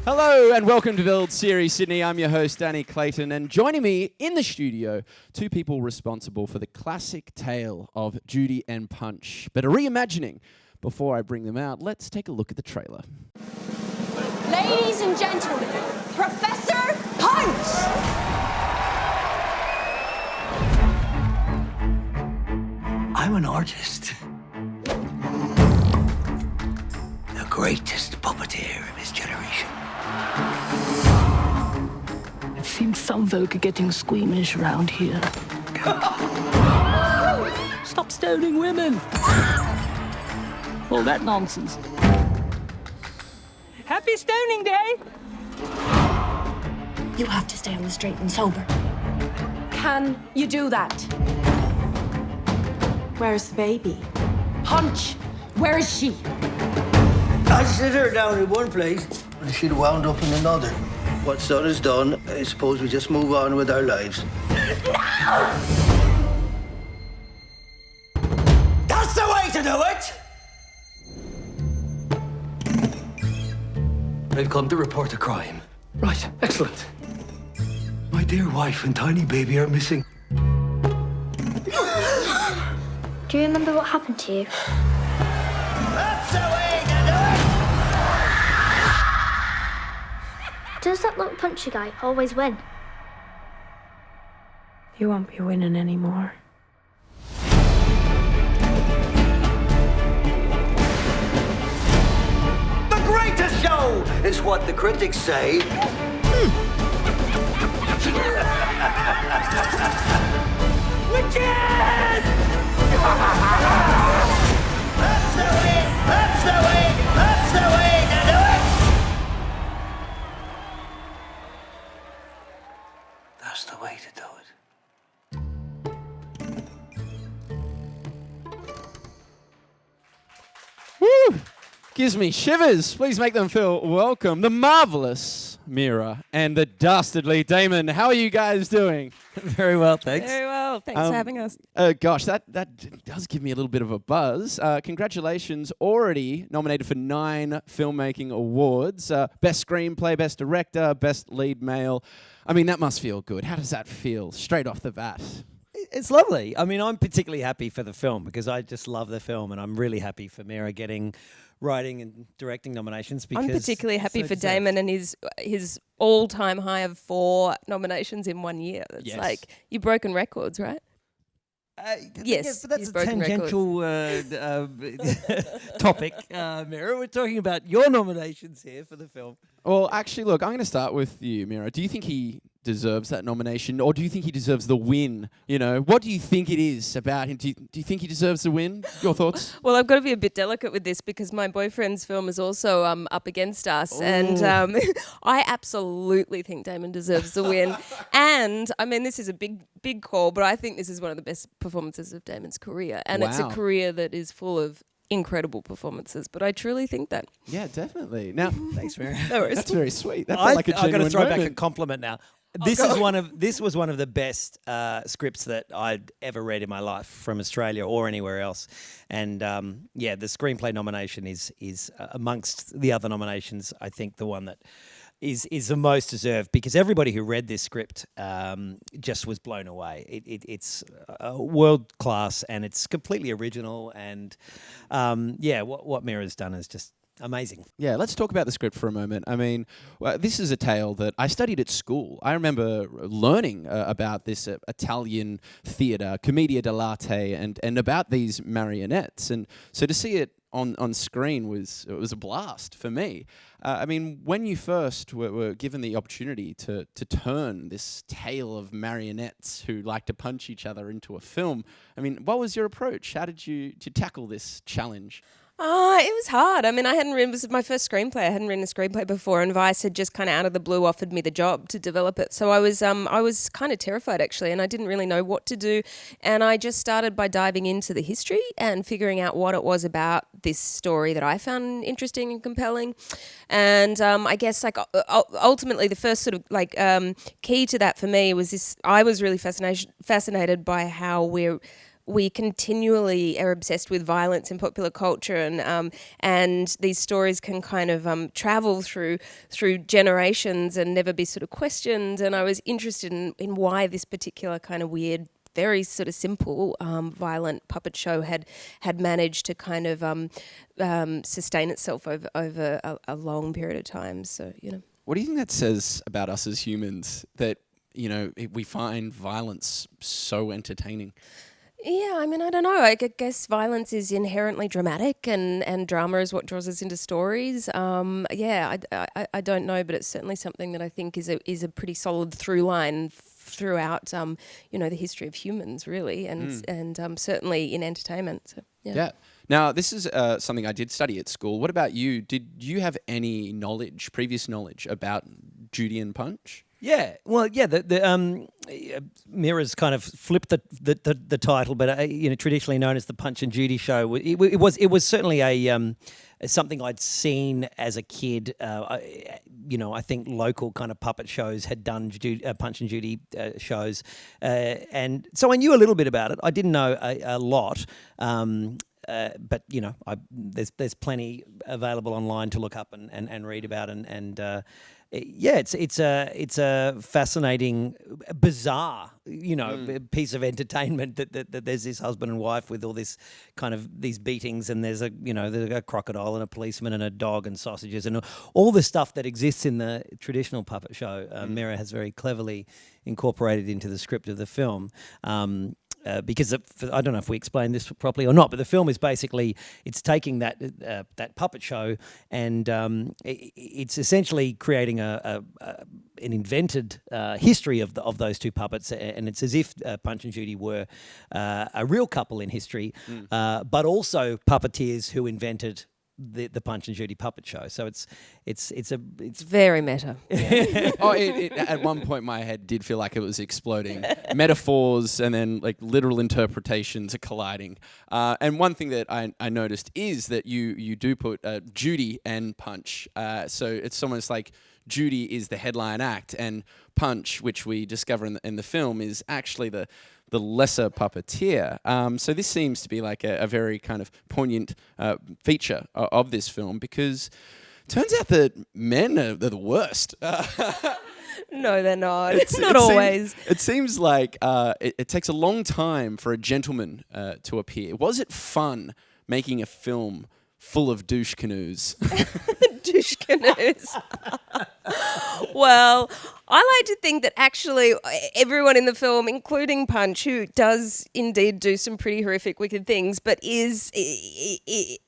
Hello and welcome to Build Series Sydney. I'm your host, Danny Clayton, and joining me in the studio, two people responsible for the classic tale of Judy and Punch, but a reimagining. Before I bring them out, let's take a look at the trailer. Ladies and gentlemen, Professor Punch! I'm an artist. The greatest puppeteer of his generation. It seems some folk are getting squeamish around here. Stop stoning women! All that nonsense. Happy Stoning Day! You have to stay on the straight and sober. Can you do that? Where's the baby? Punch! Where is she? I sit her down in one place, and she'd wound up in another. What's done is done. I suppose we just move on with our lives. No! That's the way to do it! I've come to report a crime. Right, excellent. My dear wife and tiny baby are missing. Do you remember what happened to you? That's the way to do it! Does that little punchy guy always win? You won't be winning anymore. The greatest show is what the critics say. Witches! That's the way, that's the way, that's the way to do it! That's the way to do it. Woo! Gives me shivers. Please make them feel welcome. The marvellous Mirrah and the dastardly Damon. How are you guys doing? Very well, thanks. Very well. Thanks for having us. Gosh, that does give me a little bit of a buzz. Congratulations, already nominated for 9 filmmaking awards. Best Screenplay, Best Director, Best Lead Male. I mean, that must feel good. How does that feel straight off the bat? It's lovely. I mean, I'm particularly happy for the film because I just love the film, and I'm really happy for Mirrah getting writing and directing nominations. Because I'm particularly happy so for deserved. Damon and his all-time high of 4 nominations in 1 year. It's Yes. like you've broken records, right? Yes, but that's he's a broken tangential topic, Mirrah. We're talking about your nominations here for the film. Well, actually, look, I'm going to start with you, Mirrah. Do you think he deserves that nomination, or do you think he deserves the win? You know, what do you think it is about him? Do you think he deserves the win? Your thoughts? Well, I've got to be a bit delicate with this because my boyfriend's film is also up against us, and I absolutely think Damon deserves the win. And I mean, this is a big call, but I think this is one of the best performances of Damon's career, and it's a Wow. career that is full of incredible performances. But I truly think that. Yeah, definitely. Now, Thanks, Mirrah. No worries. that's very sweet. That felt like a I've got genuine to throw back a moment. compliment now. This was one of the best scripts that I'd ever read in my life from Australia or anywhere else, and the screenplay nomination is amongst the other nominations. I think the one that is the most deserved because everybody who read this script just was blown away. It's world class and it's completely original, and what Mirrah's done is just amazing. Yeah, let's talk about the script for a moment. I mean, this is a tale that I studied at school. I remember learning about this Italian theatre, commedia dell'arte, and about these marionettes. And so to see it on screen was a blast for me. I mean, when you first were given the opportunity to turn this tale of marionettes who like to punch each other into a film, I mean, what was your approach? How did you tackle this challenge? It was hard. I mean, it was my first screenplay. I hadn't written a screenplay before, and Vice had just kind of out of the blue offered me the job to develop it. So I was kind of terrified actually, and I didn't really know what to do. And I just started by diving into the history and figuring out what it was about this story that I found interesting and compelling. And I guess like ultimately the first sort of key to that for me was this. I was really fascinated by how we're we continually are obsessed with violence in popular culture, and these stories can kind of travel through generations and never be sort of questioned. And I was interested in why this particular kind of weird, very sort of simple, violent puppet show had managed to kind of sustain itself over a long period of time. So, What do you think that says about us as humans, that, we find violence so entertaining? Yeah, I mean, I don't know. I guess violence is inherently dramatic, and drama is what draws us into stories. I don't know, but it's certainly something that I think is a pretty solid through line throughout, the history of humans, really, and certainly in entertainment. So, Yeah. Now, this is something I did study at school. What about you? Did you have any previous knowledge about Judy and Punch? Yeah, well, yeah. Mirrah's kind of flipped the title, but traditionally known as the Punch and Judy show. It was certainly something I'd seen as a kid. I think local kind of puppet shows had done Punch and Judy shows, and so I knew a little bit about it. I didn't know a lot. But there's plenty available online to look up and read about, it's a fascinating, bizarre, piece of entertainment that there's this husband and wife with all this kind of these beatings, and there's a crocodile and a policeman and a dog and sausages and all the stuff that exists in the traditional puppet show. Mirrah has very cleverly incorporated into the script of the film. Because I don't know if we explained this properly or not, but the film is basically, it's taking that puppet show and it's essentially creating an invented history of those two puppets, and it's as if Punch and Judy were a real couple in history, but also puppeteers who invented the Punch and Judy puppet show. So it's very meta. Yeah. At one point my head did feel like it was exploding. Metaphors and then like literal interpretations are colliding. And one thing that I noticed is that you do put Judy and Punch. So it's almost like Judy is the headline act, and Punch, which we discover in the film, is actually the lesser puppeteer. So this seems to be like a very kind of poignant feature of this film, because it turns out that men are the worst. No, they're not. It's not always. It seems like it takes a long time for a gentleman to appear. Was it fun making a film full of douche canoes? Douche canoes. Well, I like to think that actually everyone in the film, including Punch, who does indeed do some pretty horrific, wicked things, but I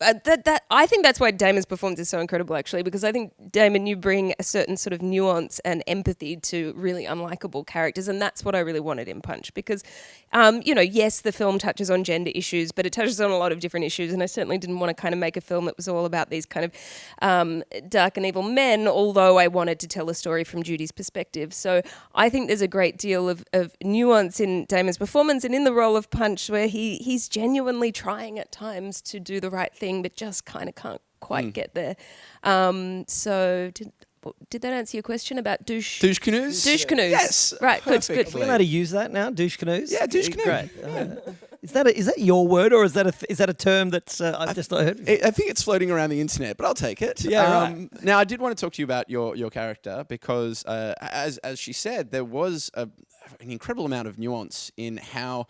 think that's why Damon's performance is so incredible, actually, because I think, Damon, you bring a certain sort of nuance and empathy to really unlikable characters, and that's what I really wanted in Punch, because, yes, the film touches on gender issues, but it touches on a lot of different issues, and I certainly didn't want to kind of make a film that was all about these kind of dark and evil men, although I wanted to tell a story from Judy's perspective. So I think there's a great deal of nuance in Damon's performance and in the role of Punch, where he's genuinely trying at times to do the right thing, but just kind of can't quite get there. So did that answer your question about douche canoes? Douche canoes. Yes. Right. Good. Are we allowed to use that now? Douche canoes. Yeah, douche canoes. Great. Is that your word, or is that a term that's I've just not heard? I think it's floating around the internet, but I'll take it. Yeah, right. Now, I did want to talk to you about your character, because as she said, there was an incredible amount of nuance in how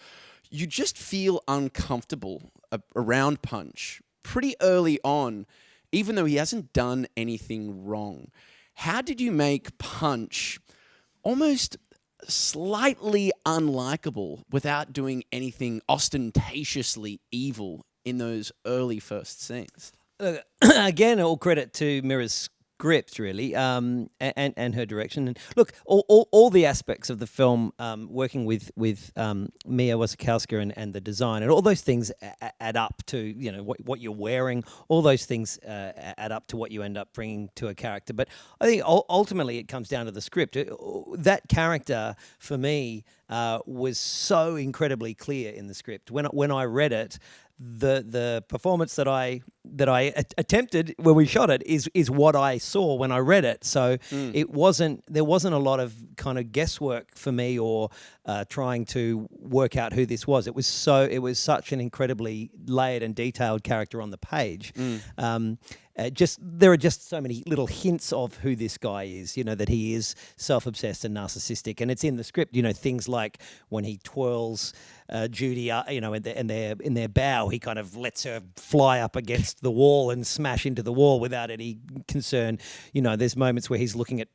you just feel uncomfortable around Punch pretty early on, even though he hasn't done anything wrong. How did you make Punch almost slightly unlikable without doing anything ostentatiously evil in those early first scenes? Again, all credit to Mirrah's script, really, and her direction. And look, all the aspects of the film, working with Mirrah Foulkes and the design, and all those things add up to what you're wearing. All those things add up to what you end up bringing to a character. But I think ultimately it comes down to the script. That character for me was so incredibly clear in the script. When I read it, the performance that I attempted when we shot it is what I saw when I read it. So there wasn't a lot of kind of guesswork for me or trying to work out who this was. It was such an incredibly layered and detailed character on the page. There are just so many little hints of who this guy is, that he is self-obsessed and narcissistic. And it's in the script, things like when he twirls Judy, in their bow, he kind of lets her fly up against the wall and smash into the wall without any concern. There's moments where he's looking at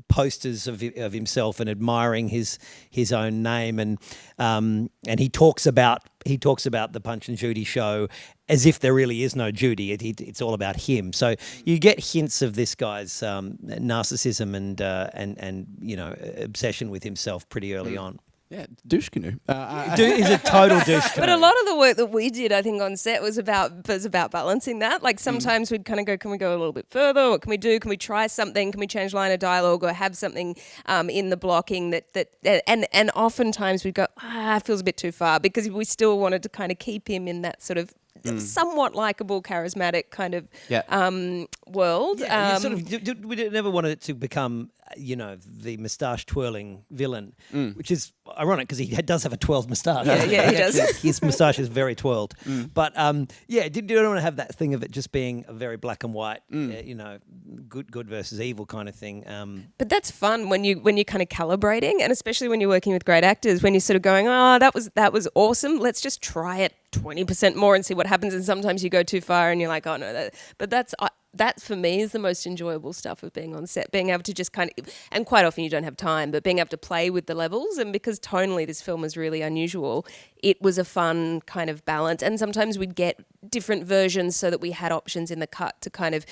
posters of himself and admiring his own name, and he talks about the Punch and Judy show as if there really is no Judy. It's all about him. So you get hints of this guy's narcissism and obsession with himself pretty early on. Yeah, douche canoe. He's a total douche canoe. But a lot of the work that we did, I think, on set was about balancing that. Like sometimes we'd kind of go, can we go a little bit further? What can we do? Can we try something? Can we change line of dialogue or have something in the blocking and oftentimes we'd go, it feels a bit too far, because we still wanted to kind of keep him in that sort of somewhat likable, charismatic kind of world. Yeah, we never wanted it to become, the moustache twirling villain, which is ironic because he does have a twirled moustache. Yeah, he does. His moustache is very twirled. But didn't want to have that thing of it just being a very black and white, good versus evil kind of thing. But that's fun when you're kind of calibrating, and especially when you're working with great actors, when you're sort of going, that was awesome. Let's just try it 20% more and see what happens. And sometimes you go too far and you're like, oh no, that for me is the most enjoyable stuff of being on set, being able to just kind of, and quite often you don't have time, but being able to play with the levels. And because tonally this film is really unusual, it was a fun kind of balance. And sometimes we'd get different versions so that we had options in the cut to kind of,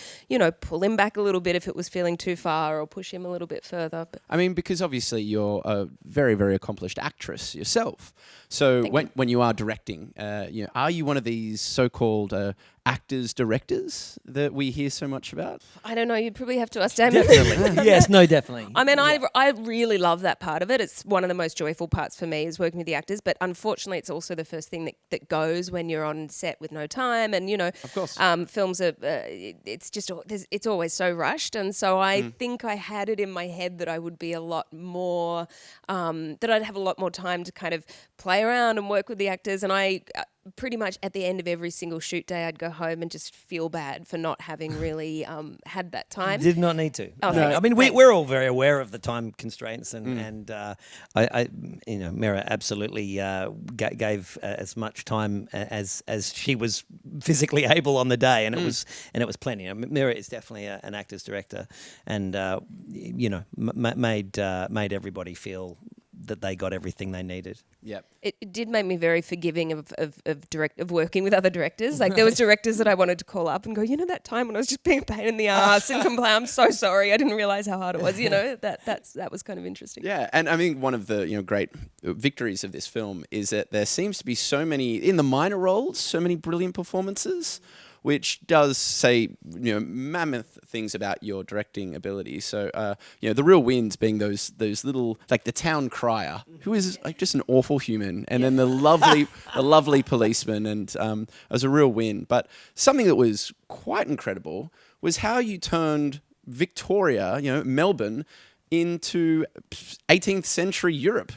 pull him back a little bit if it was feeling too far, or push him a little bit further. I mean, because obviously you're a very, very accomplished actress yourself. So when you are directing, are you one of these so-called actors, directors that we hear so much about? I don't know. You'd probably have to ask Damon. Definitely. Yes, no, definitely. I mean, I really love that part of it. It's one of the most joyful parts for me, is working with the actors. But unfortunately, it's also the first thing that goes when you're on set with no time. And, of course, films are, it's always so rushed. And so I think I had it in my head that I would be a lot more, that I'd have a lot more time to kind of play around and work with the actors. And I pretty much at the end of every single shoot day, I'd go home and just feel bad for not having really had that time. Did not need to. Oh, no. I mean, we're all very aware of the time constraints, and Mirrah absolutely gave as much time as she was physically able on the day, and it was plenty. Mirrah is definitely an actor's director, and made everybody feel that they got everything they needed. Yep. It did make me very forgiving of working with other directors. Like there was directors that I wanted to call up and go, that time when I was just being a pain in the ass and complain, I'm so sorry, I didn't realize how hard it was. That was kind of interesting. Yeah, and I mean one of the great victories of this film is that there seems to be so many in the minor roles, so many brilliant performances, which does say, mammoth things about your directing ability. So, the real wins being those little, like the town crier, who is like just an awful human, and then the lovely policeman, and it was a real win. But something that was quite incredible was how you turned Victoria, Melbourne, into 18th century Europe.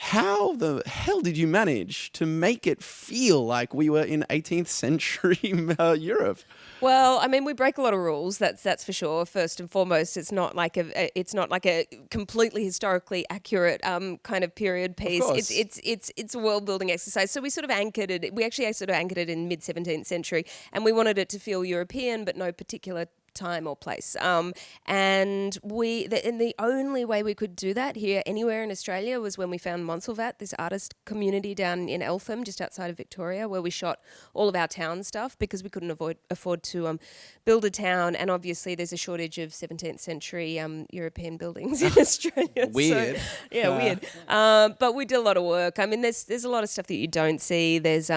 How the hell did you manage to make it feel like we were in 18th century Europe? Well, I mean, we break a lot of rules. That's for sure. First and foremost, it's not like a completely historically accurate kind of period piece. It's a world building exercise. So we sort of anchored it. We actually sort of anchored it in mid 17th century, and we wanted it to feel European, but no particular time or place. And the only way we could do that here anywhere in Australia was when we found Montsalvat, this artist community down in Eltham, just outside of Victoria, where we shot all of our town stuff because we couldn't afford to build a town. And obviously there's a shortage of 17th century European buildings in Australia. Weird. Weird. But we did a lot of work. I mean, there's a lot of stuff that you don't see. There's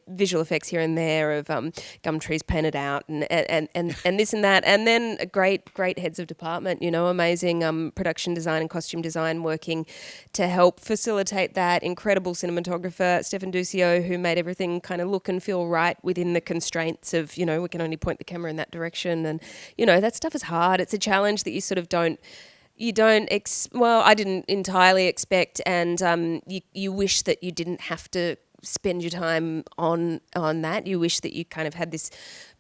visual effects here and there of gum trees painted out, and this this and that. And then a great heads of department, amazing production design and costume design working to help facilitate that. Incredible cinematographer, Stefan Duccio, who made everything kind of look and feel right within the constraints of, we can only point the camera in that direction. And, that stuff is hard. It's a challenge that you sort of I didn't entirely expect, and you wish that you didn't have to spend your time on that. You wish that you kind of had this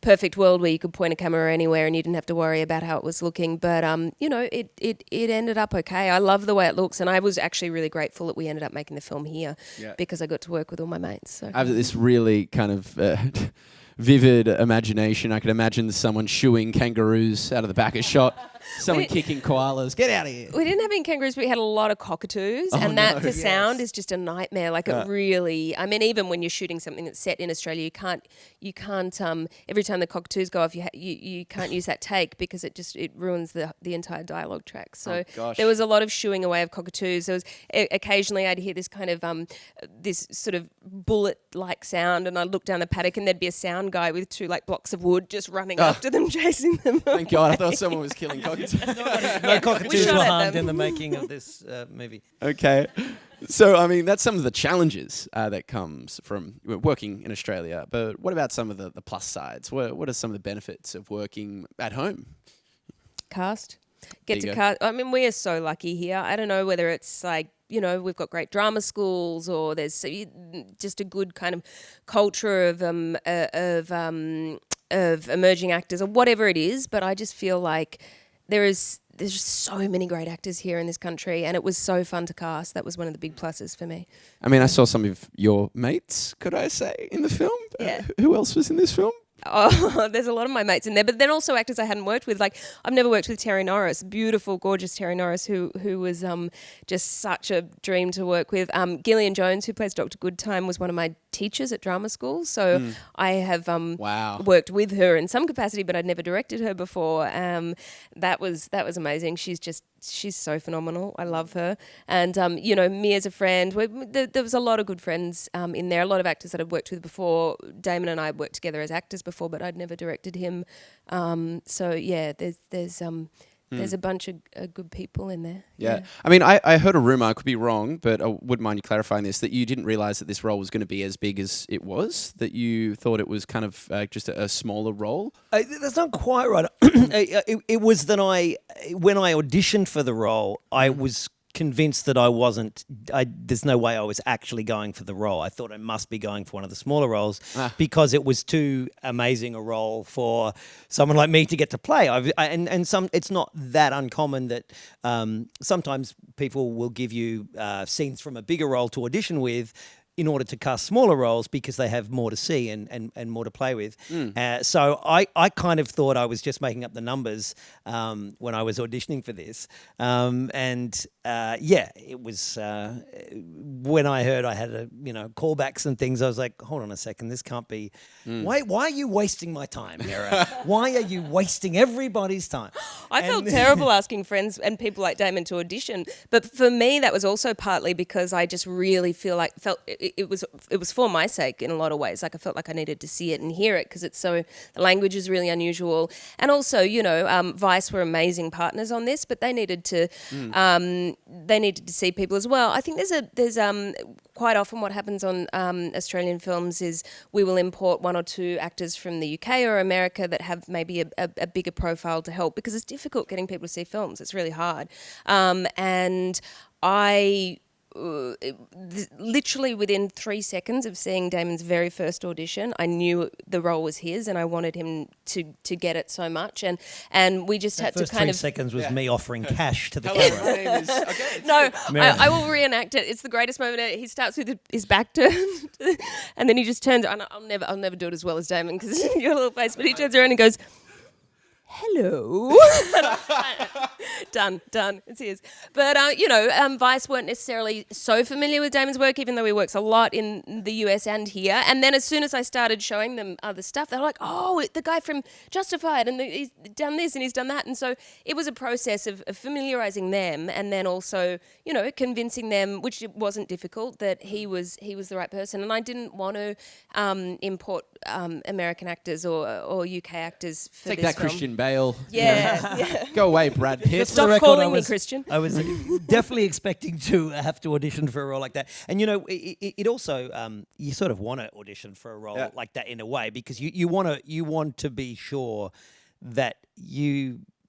perfect world where you could point a camera anywhere and you didn't have to worry about how it was looking. But it ended up okay. I love the way it looks, and I was actually really grateful that we ended up making the film here because I got to work with all my mates. So. I have this really kind of vivid imagination. I could imagine someone shooing kangaroos out of the back of shot. Someone kicking koalas. Get out of here. We didn't have any kangaroos, but we had a lot of cockatoos. For sound is just a nightmare. Like it really, even when you're shooting something that's set in Australia, you can't, every time the cockatoos go off, you can't use that take because it ruins the entire dialogue track. So there was a lot of shooing away of cockatoos. There was occasionally I'd hear this kind of, this sort of bullet-like sound, and I'd look down the paddock and there'd be a sound guy with 2 blocks of wood just running after them, chasing them. Thank God, I thought someone was killing cockatoos. No cockatoos were harmed in the making of this movie. Okay. So, that's some of the challenges that comes from working in Australia. But what about some of the plus sides? What are some of the benefits of working at home? Cast. Get to cast. We are so lucky here. I don't know whether it's we've got great drama schools or there's just a good kind of culture of emerging actors or whatever it is. But I just feel like there's so many great actors here in this country, and it was so fun to cast. That was one of the big pluses for me. I saw some of your mates, could I say, in the film. Yeah. Who else was in this film? Oh, there's a lot of my mates in there, but then also actors I hadn't worked with. I've never worked with Terry Norris, beautiful, gorgeous Terry Norris, who was just such a dream to work with. Gillian Jones, who plays Dr. Goodtime, was one of my teachers at drama school, so I have worked with her in some capacity, but I'd never directed her before. That was amazing. She's so phenomenal. I love her. And, me as a friend, there was a lot of good friends in there, a lot of actors that I'd worked with before. Damon and I worked together as actors before, but I'd never directed him. There's a bunch of good people in there. Yeah. I heard a rumour, I could be wrong, but I wouldn't mind you clarifying this, that you didn't realise that this role was going to be as big as it was, that you thought it was kind of just a smaller role? That's not quite right. It was that when I auditioned for the role, I was convinced that there's no way I was actually going for the role. I thought I must be going for one of the smaller roles because it was too amazing a role for someone like me to get to play. It's not that uncommon that sometimes people will give you scenes from a bigger role to audition with in order to cast smaller roles because they have more to see and more to play with. So I kind of thought I was just making up the numbers when I was auditioning for this. It was when I heard I had callbacks and things, I was like, hold on a second, this can't be. Why are you wasting my time, Mirrah? Why are you wasting everybody's time? I felt terrible asking friends and people like Damon to audition, but for me that was also partly because I just really felt it was for my sake in a lot of ways. I felt like I needed to see it and hear it because the language is really unusual, and also Vice were amazing partners on this, but they needed to see people as well. I think there's quite often what happens on Australian films is we will import 1 or 2 actors from the UK or America that have maybe a bigger profile to help because it's difficult getting people to see films. It's really hard, and I. Literally within 3 seconds of seeing Damon's very first audition, I knew the role was his, and I wanted him to get it so much. And we just had to kind of. 3 seconds was me offering cash to the camera. My name is. Okay. No, I will reenact it. It's the greatest moment. He starts with his back turned, and then he just turns. And I'll never do it as well as Damon because your little face. But he turns around and goes, "Hello." Done. It's his. But, Vice weren't necessarily so familiar with Damon's work, even though he works a lot in the US and here. And then as soon as I started showing them other stuff, they're like, oh, the guy from Justified, and he's done this and he's done that. And so it was a process of familiarising them, and then also, convincing them, which it wasn't difficult, that he was the right person. And I didn't want to import American actors or UK actors for Take this that, film. Christian Bale. Yeah. Go away, Brad Pitt. Stop calling me Christian. I was definitely expecting to have to audition for a role like that. And, it also, you sort of want to audition for a role like that in a way, because you want to be sure that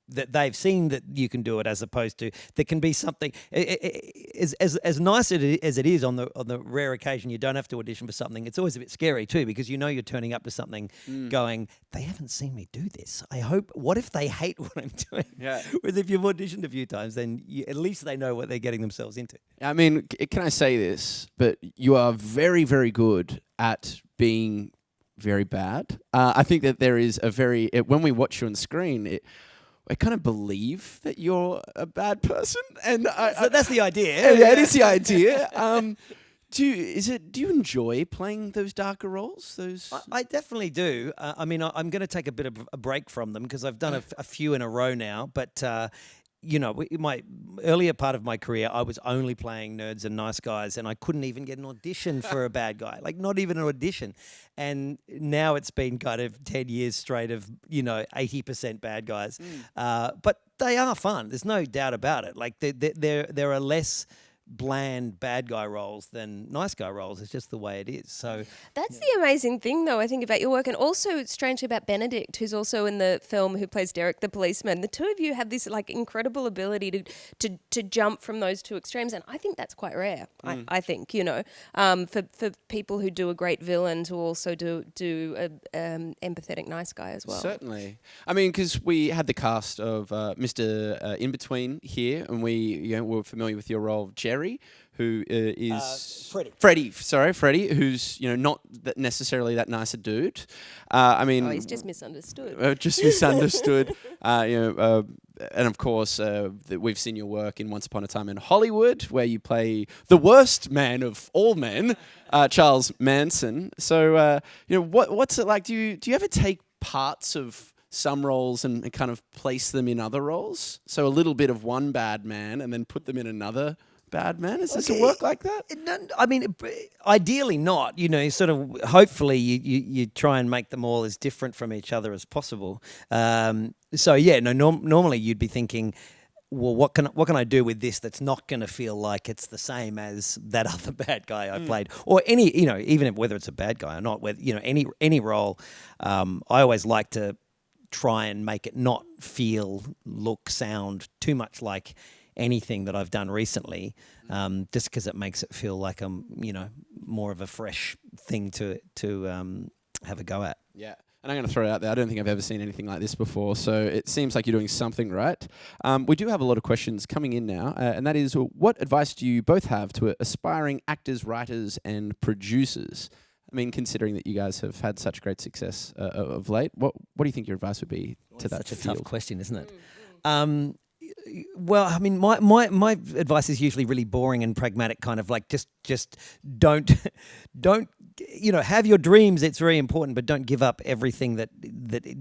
that they've seen that you can do it, as opposed to there can be something as nice as it is on the rare occasion you don't have to audition for something. It's always a bit scary too, because you're turning up to something going, they haven't seen me do this. I hope. What if they hate what I'm doing? Yeah. Whereas if you've auditioned a few times, then at least they know what they're getting themselves into. I mean, can I say this? But you are very, very good at being very bad. I think that there is when we watch you on screen, I kind of believe that you're a bad person, and So that's the idea. Yeah, it is the idea. Do you enjoy playing those darker roles? I definitely do. I'm going to take a bit of a break from them, because I've done a few in a row now. But in my earlier part of my career, I was only playing nerds and nice guys, and I couldn't even get an audition for a bad guy, like not even an audition. And now it's been kind of 10 years straight of 80% bad guys, but they are fun. There's no doubt about it. Like there are less bland bad guy roles than nice guy roles. It's just the way it is. So that's the amazing thing, though, I think, about your work, and also strangely about Benedict, who's also in the film, who plays Derek the policeman. The two of you have this incredible ability to jump from those two extremes, and I think that's quite rare. I think for people who do a great villain to also do a empathetic nice guy as well. Certainly. I mean, because we had the cast of Mr. In-Between here, and we were familiar with your role of Jerry, who is Freddie, who's not necessarily that nice a dude. He's just misunderstood. And of course, we've seen your work in Once Upon a Time in Hollywood, where you play the worst man of all men, Charles Manson. So, what's it like? Do you ever take parts of some roles and kind of place them in other roles? So a little bit of one bad man and then put them in another bad man? Does it work like that? Ideally not. Sort of. Hopefully, you try and make them all as different from each other as possible. Normally you'd be thinking, well, what can I do with this that's not going to feel like it's the same as that other bad guy I played, or any, even whether it's a bad guy or not, whether any role. I always like to try and make it not feel, look, sound too much like anything that I've done recently, just because it makes it feel like I'm, more of a fresh thing to have a go at. Yeah. And I'm going to throw it out there. I don't think I've ever seen anything like this before. So it seems like you're doing something right. We do have a lot of questions coming in now. And that is, what advice do you both have to aspiring actors, writers, and producers? I mean, considering that you guys have had such great success of late, what do you think your advice would be to that Such a field? tough question, isn't it? Well, I mean, my advice is usually really boring and pragmatic, kind of like just don't have your dreams. It's very important, but don't give up everything that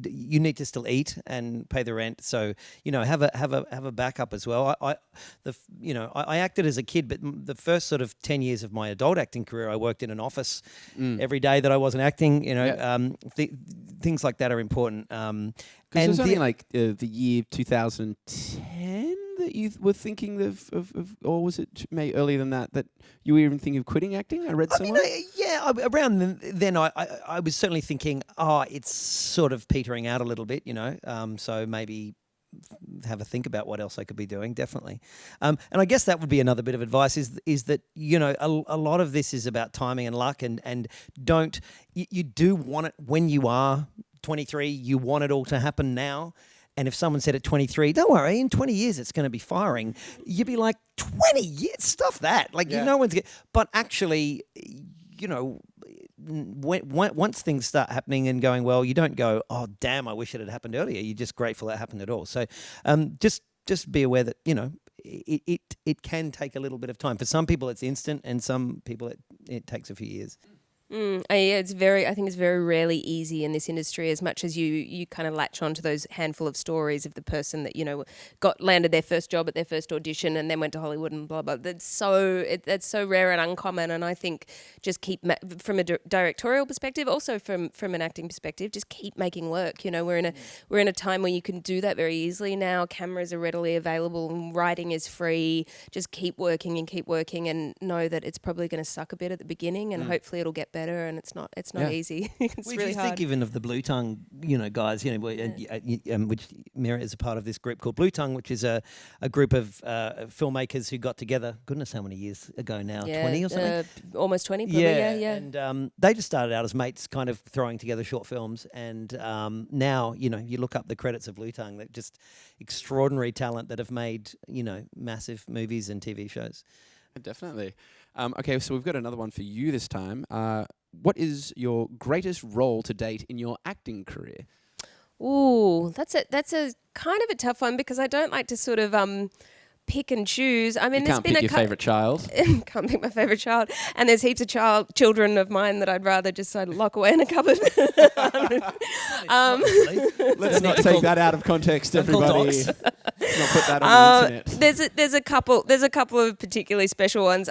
you need to still eat and pay the rent. So have a backup as well. I acted as a kid, but the first sort of 10 years of my adult acting career, I worked in an office every day that I wasn't acting. Things like that are important. Because it was only the year 2010 that you were thinking of, or was it maybe earlier than that you were even thinking of quitting acting? I read somewhere. Around then I was certainly thinking, it's sort of petering out a little bit, so maybe have a think about what else I could be doing, definitely. And I guess that would be another bit of advice is that, a lot of this is about timing and luck, and you do want it when you are 23, you want it all to happen now. And if someone said at 23, don't worry, in 20 years it's going to be firing, you'd be like, 20 years? Stuff that. No one's... But actually, once things start happening and going well, you don't go, oh, damn, I wish it had happened earlier. You're just grateful it happened at all. So just just be aware that, it can take a little bit of time. For some people, it's instant, and some people it takes a few years. Yeah, I think it's very rarely easy in this industry, as much as you kind of latch on to those handful of stories of the person that, landed their first job at their first audition and then went to Hollywood and blah, blah. That's so rare and uncommon. And I think just keep, from a directorial perspective, also from an acting perspective, just keep making work. We're in a time where you can do that very easily now. Cameras are readily available and writing is free. Just keep working and know that it's probably going to suck a bit at the beginning and hopefully it'll get better. And it's not easy. It's really hard. Think even of the Blue Tongue, guys, which Mirrah is a part of this group called Blue Tongue, which is a group of filmmakers who got together. Goodness, how many years ago now? 20 or something? Almost 20, probably. Yeah. And they just started out as mates, kind of throwing together short films. And now, you look up the credits of Blue Tongue. They're just extraordinary talent that have made, massive movies and TV shows. Definitely. Okay, so we've got another one for you this time. What is your greatest role to date in your acting career? Ooh, that's a kind of a tough one because I don't like to sort of pick and choose. I mean, you can't pick your favourite child. Can't pick my favourite child. And there's heaps of children of mine that I'd rather just lock away in a cupboard. Let's not take that out of context, everybody. Let's not put that on the internet. There's a couple of particularly special ones.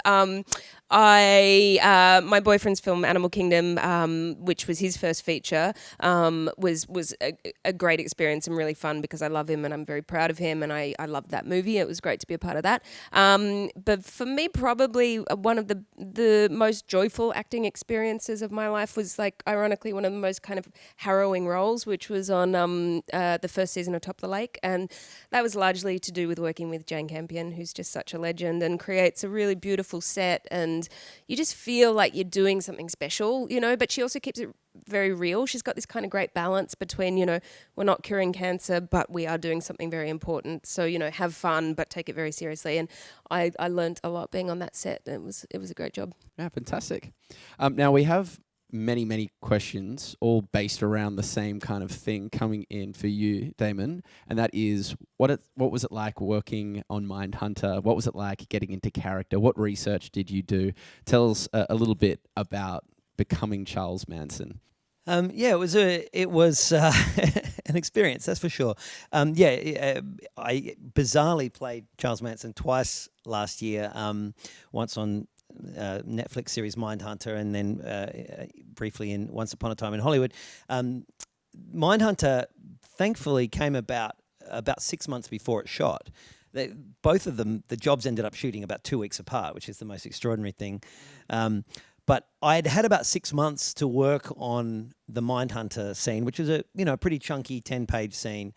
My boyfriend's film Animal Kingdom, which was his first feature, was a great experience and really fun because I love him and I'm very proud of him and I loved that movie. It was great to be a part of that. But for me, probably one of the most joyful acting experiences of my life was ironically one of the most kind of harrowing roles, which was on the first season of Top of the Lake, and that was largely to do with working with Jane Campion, who's just such a legend and creates a really beautiful set, and you just feel like you're doing something special, but she also keeps it very real. She's got this kind of great balance between, we're not curing cancer, but we are doing something very important. So, have fun, but take it very seriously. And I learned a lot being on that set. It was a great job. Yeah, fantastic. Now we have many questions, all based around the same kind of thing coming in for you, Damon, and that is what was it like working on Mindhunter? What was it like getting into character? What research did you do? Tell us a little bit about becoming Charles Manson. It was an experience, that's for sure. I bizarrely played Charles Manson twice last year. Once on Netflix series Mindhunter, and then briefly in Once Upon a Time in Hollywood. Mindhunter thankfully came about 6 months before it shot. Both of them, the jobs ended up shooting about 2 weeks apart, which is the most extraordinary thing. But I'd had about 6 months to work on the Mindhunter scene, which is a pretty chunky 10-page scene.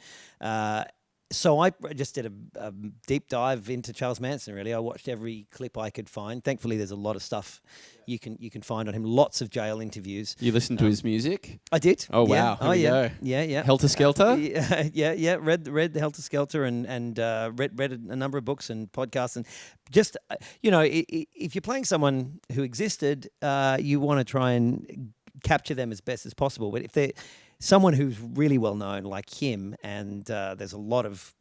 So I just did a deep dive into Charles Manson, really. I watched every clip I could find. Thankfully, there's a lot of stuff you can find on him. Lots of jail interviews. You listened to his music? I did. Oh, wow. Yeah. Here we go. Yeah. Helter Skelter? Yeah. Read Helter Skelter and read a number of books and podcasts. And just, if you're playing someone who existed, you want to try and capture them as best as possible. But if they're someone who's really well known like him, and there's a lot of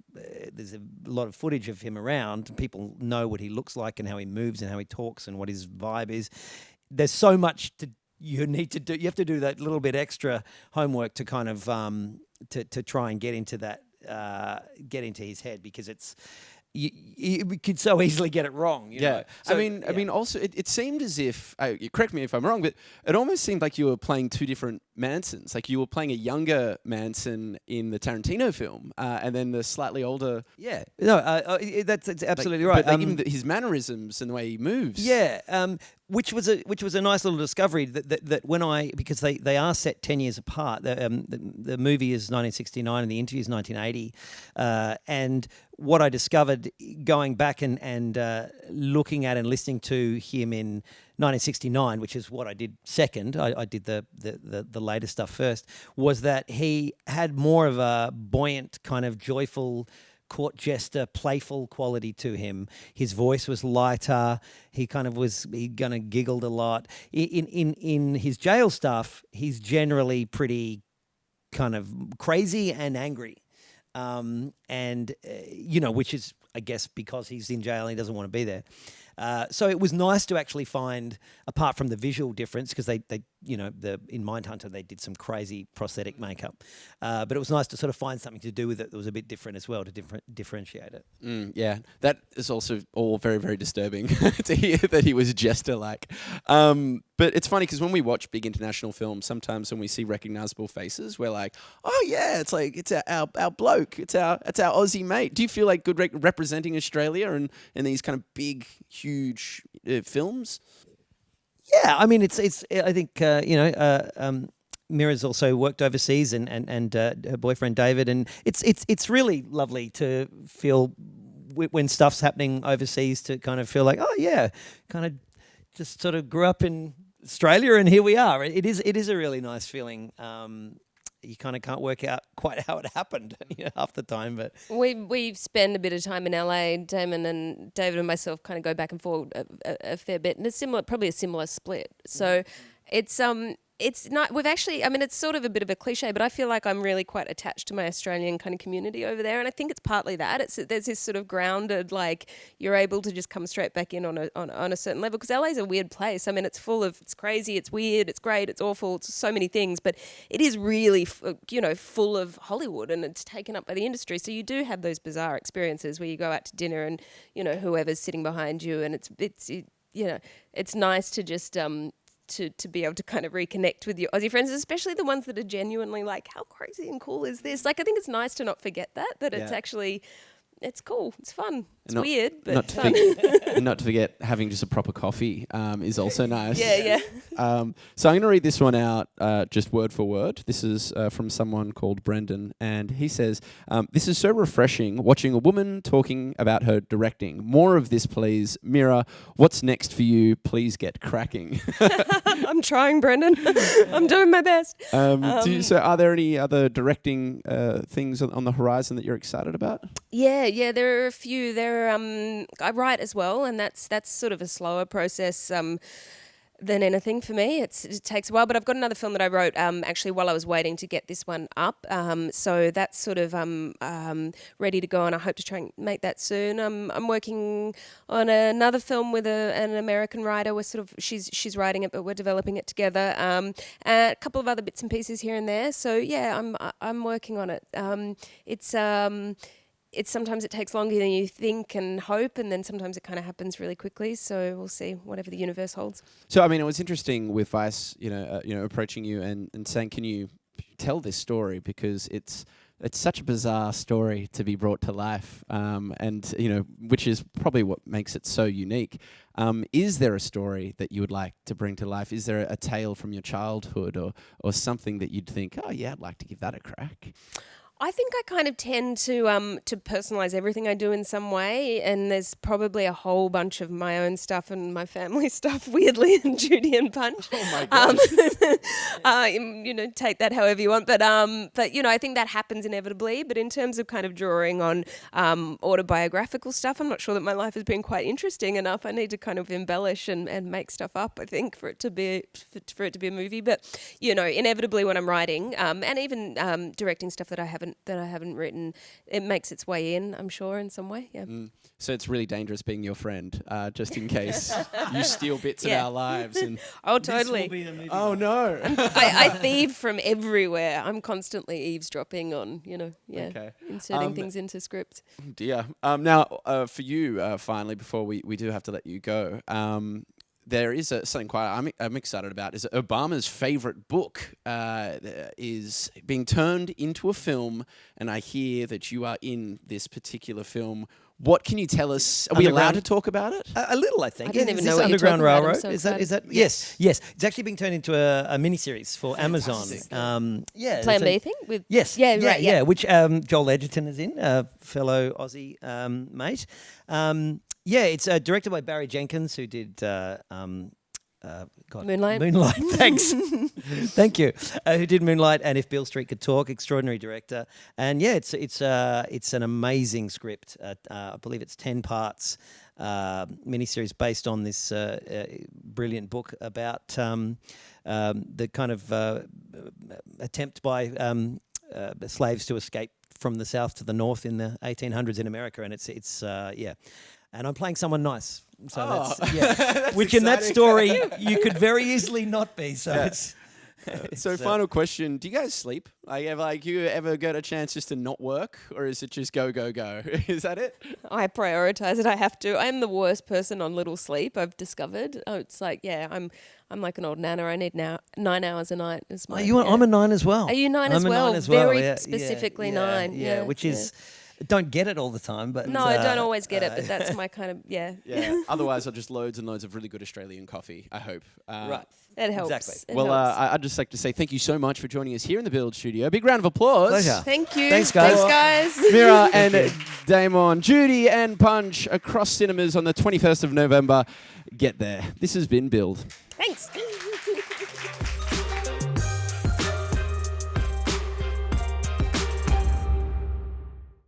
footage of him around. People know what he looks like and how he moves and how he talks and what his vibe is. There's so much you need to do. You have to do that little bit extra homework to kind of to try and get into that, get into his head, because it's. You could so easily get it wrong. You know? So, I mean, also, it seemed as if, correct me if I'm wrong, but it almost seemed like you were playing two different Mansons. Like you were playing a younger Manson in the Tarantino film, and then the slightly older. Yeah, no, that's absolutely right. But even his mannerisms and the way he moves. Yeah, which was a nice little discovery that when because they are set 10 years apart. The movie is 1969 and the interview is 1980, and what I discovered going back and looking at and listening to him in 1969, which is what I did second. I did the later stuff first. Was that he had more of a buoyant, kind of joyful, court jester, playful quality to him. His voice was lighter. He kind of giggled a lot. In his jail stuff, he's generally pretty kind of crazy and angry. and which is, I guess, because he's in jail and he doesn't want to be there. So it was nice to actually find, apart from the visual difference, because they in Mindhunter they did some crazy prosthetic makeup, but it was nice to sort of find something to do with it that was a bit different as well to differentiate it. Yeah, that is also all very, very disturbing to hear that he was jester-like. But it's funny because when we watch big international films, sometimes when we see recognisable faces, we're like, "Oh yeah, it's our bloke, it's our Aussie mate." Do you feel like good representing Australia and these kind of big, huge films? Yeah, I mean, I think Mirrah's also worked overseas, and her boyfriend David, and it's really lovely to feel when stuff's happening overseas to kind of feel like, oh yeah, kind of just sort of grew up in Australia and here we are. It is a really nice feeling. You kind of can't work out quite how it happened half the time, but we spend a bit of time in LA. Damon and David and myself kind of go back and forth a fair bit, and it's probably a similar split. So it's not. We've actually. I mean, it's sort of a bit of a cliche, but I feel like I'm really quite attached to my Australian kind of community over there, and I think it's partly that. There's this sort of grounded, like you're able to just come straight back in on a certain level, because LA is a weird place. I mean, it's crazy, it's weird, it's great, it's awful, it's so many things, but it is really full of Hollywood, and it's taken up by the industry. So you do have those bizarre experiences where you go out to dinner and whoever's sitting behind you, and it's nice to just to be able to kind of reconnect with your Aussie friends, especially the ones that are genuinely like, how crazy and cool is this? Like, I think it's nice to not forget that it's actually, it's cool, it's fun, it's weird, but not fun. Not to forget having just a proper coffee is also nice. Yeah. So I'm going to read this one out just word for word. This is from someone called Brendan, and he says, this is so refreshing watching a woman talking about her directing. More of this, please. Mirrah, what's next for you? Please get cracking. I'm trying, Brendan. I'm doing my best. So are there any other directing things on the horizon that you're excited about? Yeah, there are a few. I write as well, and that's sort of a slower process than anything for me. It takes a while, but I've got another film that I wrote actually while I was waiting to get this one up. So that's sort of ready to go, and I hope to try and make that soon. I'm working on another film with an American writer. She's writing it, but we're developing it together. A couple of other bits and pieces here and there. So yeah, I'm working on it. It's sometimes it takes longer than you think and hope, and then sometimes it kind of happens really quickly. So we'll see whatever the universe holds. So I mean, it was interesting with Vice, approaching you and saying, "Can you tell this story?" Because it's such a bizarre story to be brought to life, and which is probably what makes it so unique. Is there a story that you would like to bring to life? Is there a tale from your childhood or something that you'd think, oh yeah, I'd like to give that a crack? I think I kind of tend to personalise everything I do in some way, and there's probably a whole bunch of my own stuff and my family stuff, weirdly, in Judy and Punch. Oh my gosh. Take that however you want, but I think that happens inevitably. But in terms of kind of drawing on autobiographical stuff, I'm not sure that my life has been quite interesting enough. I need to kind of embellish and make stuff up, I think, for it to be a movie. But inevitably when I'm writing and even directing stuff that I haven't written, it makes its way in, I'm sure, in some way. Yeah. So it's really dangerous being your friend, just in case you steal bits of our lives. And oh, totally. Oh no. I thieve from everywhere. I'm constantly eavesdropping on, inserting things into scripts. Dear. Now, for you, finally, before we do have to let you go, there is something quite I'm excited about. Is Obama's favorite book is being turned into a film, and I hear that you are in this particular film. What can you tell us? Are we allowed to talk about it? A little, I think. I didn't even know what Underground you're talking Railroad. about. Is that? Yes. It's actually being turned into a miniseries for Amazon. Plan B thing with which Joel Edgerton is in, a fellow Aussie mate. It's directed by Barry Jenkins, who did Moonlight. Thanks. Thank you. Who did Moonlight and If Beale Street Could Talk? Extraordinary director. And it's an amazing script. I believe it's 10 parts. Miniseries based on this brilliant book about the kind of attempt by slaves to escape from the south to the north in the 1800s in America, and it's yeah. And I'm playing someone nice, so that's That's which in that exciting. story you could very easily not be. So it's. So final question, do you guys sleep? You ever get a chance just to not work, or is it just go, go, go? Is that it? I prioritize it. I have to. I'm the worst person on little sleep, I've discovered. It's like, yeah, I'm like an old nana. I need 9 hours a night. I'm a 9 as well. Are you 9 I'm as a well? 9 as well. Very Yeah, specifically yeah, 9. Yeah, which is, don't get it all the time, but no, I don't always get it, but that's my kind of Yeah. Otherwise, I'll just loads and loads of really good Australian coffee, I hope. Right. It helps. Exactly. It Well, helps. I'd just like to say thank you so much for joining us here in the Build Studio. Big round of applause. Pleasure. Thank you. Thanks, guys. Mirrah and Damon, Judy and Punch across cinemas on the 21st of November. Get there. This has been Build. Thanks.